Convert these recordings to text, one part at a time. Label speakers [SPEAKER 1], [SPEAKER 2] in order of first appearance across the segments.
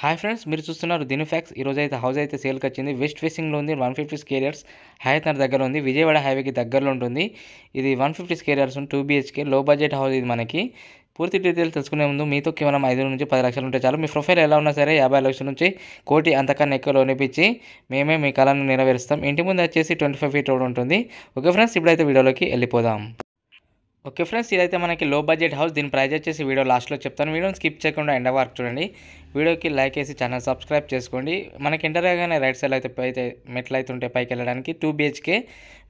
[SPEAKER 1] Hi friends, మీరు చూస్తున్నారు దిను fax. ఈరోజు అయితే హౌస్ అయితే సేల్కి వచ్చింది. వెస్ట్ ఫేసింగ్లో ఉంది. 150 స్క్వేర్ యార్డ్స్ హయత్ నగర్ దగ్గర ఉంది. విజయవాడ హైవేకి దగ్గరలో ఉంటుంది. ఇది 150 స్క్వేర్ యార్డ్స్ 2 BHK లో బడ్జెట్ హౌస్. ఇది మనకి పూర్తి డీటెయిల్స్ తెలుసుకునే ముందు మీతో కేవలం 5 నుంచి 10 లక్షలు ఉంటే చాలు. మీ ప్రొఫైల్ ఎలా ఉన్నా సరే 50 లక్షల నుంచి కోటి అంతకన్నా ఎక్కువ లోన్ ఇప్పించి మేమే మీ కళను నెరవేరుస్తాం. ఇంటి ముందు వచ్చేసి 25 ఫీట్ రోడ్ ఉంటుంది. ఓకే ఫ్రెండ్స్, ఇప్పుడైతే వీడియోలోకి వెళ్ళిపోదాం. ఓకే ఫ్రెండ్స్, ఇదైతే మనకి లో బడ్జెట్ హౌస్. దీని ప్రైస్ వచ్చేసి వీడియో లాస్ట్లో చెప్తాను. వీడియోని స్కిప్ చేయకుండా ఎండ్ వరకు చూడండి. వీడియోకి లైక్ వేసి ఛానల్ సబ్స్క్రైబ్ చేసుకోండి. మనకి ఎంటర్ అయ్యగానే రైట్ సైడ్ అయితే మెట్లు అయితే ఉంటాయి పైకి వెళ్ళడానికి. 2 BHK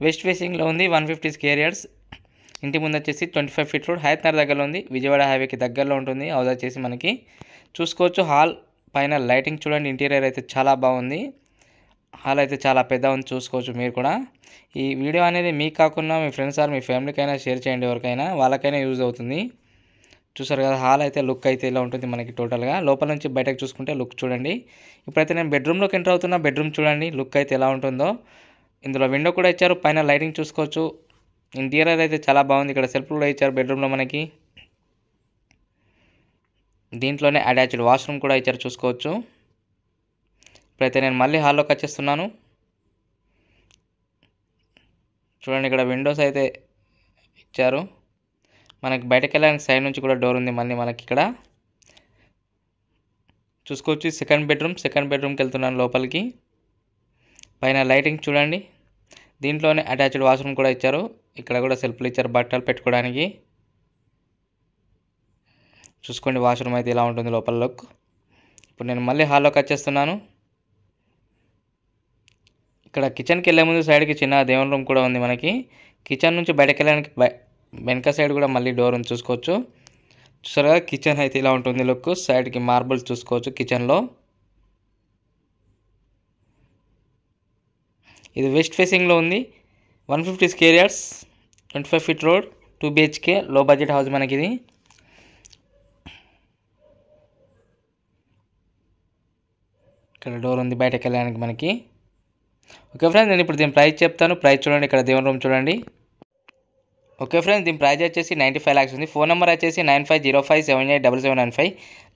[SPEAKER 1] వెస్ట్ ఫేసింగ్లో ఉంది. 150 స్క్వేర్ యార్డ్స్. ఇంటి ముందు వచ్చేసి 25 ఫీట్ రోడ్ హయత్ నగర్ దగ్గరలో ఉంది. విజయవాడ హైవేకి దగ్గరలో ఉంటుంది. హౌస్ వచ్చేసి మనకి చూసుకోవచ్చు. హాల్ పైన లైటింగ్ చూడండి. ఇంటీరియర్ అయితే చాలా బాగుంది. హాల్ అయితే చాలా పెద్ద ఉంది, చూసుకోవచ్చు మీరు కూడా. ఈ వీడియో అనేది మీకు కాకుండా మీ ఫ్రెండ్స్ ఆర్ మీ ఫ్యామిలీకైనా షేర్ చేయండి. ఎవరికైనా వాళ్ళకైనా యూజ్ అవుతుంది. చూసారు కదా, హాల్ అయితే లుక్ అయితే ఇలా ఉంటుంది మనకి టోటల్గా. లోపల నుంచి బయటకు చూసుకుంటే లుక్ చూడండి. ఇప్పుడైతే నేను బెడ్రూమ్లోకి ఎంటర్ అవుతున్నా. బెడ్రూమ్ చూడండి లుక్ అయితే ఎలా ఉంటుందో. ఇందులో విండో కూడా ఇచ్చారు. పైన లైటింగ్ చూసుకోవచ్చు. ఇంటీరియర్ అయితే చాలా బాగుంది. ఇక్కడ సెల్ఫ్ కూడా ఇచ్చారు బెడ్రూమ్లో మనకి. దీంట్లోనే అటాచ్డ్ వాష్రూమ్ కూడా ఇచ్చారు, చూసుకోవచ్చు. ఇప్పుడైతే నేను మళ్ళీ హాల్లోకి వచ్చేస్తున్నాను. చూడండి, ఇక్కడ విండోస్ అయితే ఇచ్చారు. మనకి బయటకు వెళ్ళడానికి సైడ్ నుంచి కూడా డోర్ ఉంది. మళ్ళీ మనకి ఇక్కడ చూసుకోవచ్చు. సెకండ్ బెడ్రూమ్కి వెళ్తున్నాను లోపలికి. పైన లైటింగ్ చూడండి. దీంట్లోనే అటాచ్డ్ వాష్రూమ్ కూడా ఇచ్చారు. ఇక్కడ కూడా సెల్ఫ్లు ఇచ్చారు బట్టలు పెట్టుకోవడానికి. చూసుకోండి, వాష్రూమ్ అయితే ఇలా ఉంటుంది లోపల లుక్. ఇప్పుడు నేను మళ్ళీ హాల్లోకి వచ్చేస్తున్నాను. ఇక్కడ కిచెన్కి వెళ్ళే ముందు సైడ్కి చిన్న దేవుని రూమ్ కూడా ఉంది మనకి. కిచెన్ నుంచి బయటకు వెళ్ళడానికి వెనక సైడ్ కూడా మళ్ళీ డోర్ ఉంది, చూసుకోవచ్చు. చూసారు కదా, కిచెన్ అయితే ఇలా ఉంటుంది లుక్. సైడ్కి మార్బుల్స్ చూసుకోవచ్చు కిచెన్లో. ఇది వెస్ట్ ఫేసింగ్లో ఉంది. 150 square yards 25 feet road 2 BHK లో బడ్జెట్ హౌస్ మనకి ఇది. ఇక్కడ డోర్ ఉంది బయటకు వెళ్ళడానికి మనకి. ఓకే ఫ్రెండ్స్, నేను ఇప్పుడు దీని ప్రైస్ చెప్తాను. ప్రైస్ చూడండి. ఇక్కడ దేవుని రూమ్ చూడండి. ఓకే ఫ్రెండ్స్, దీని ప్రైస్ వచ్చేసి 95 lakhs ఉంది. ఫోన్ నెంబర్ వచ్చేసి 9505787795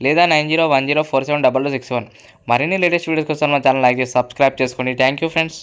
[SPEAKER 1] లేదా 9010472261. మరిన్ని లేటెస్ట్ వీడియోస్ కోసం మా ఛానల్ లైక్ చేసి సబ్స్క్రైబ్ చేసుకోండి. Thank you friends.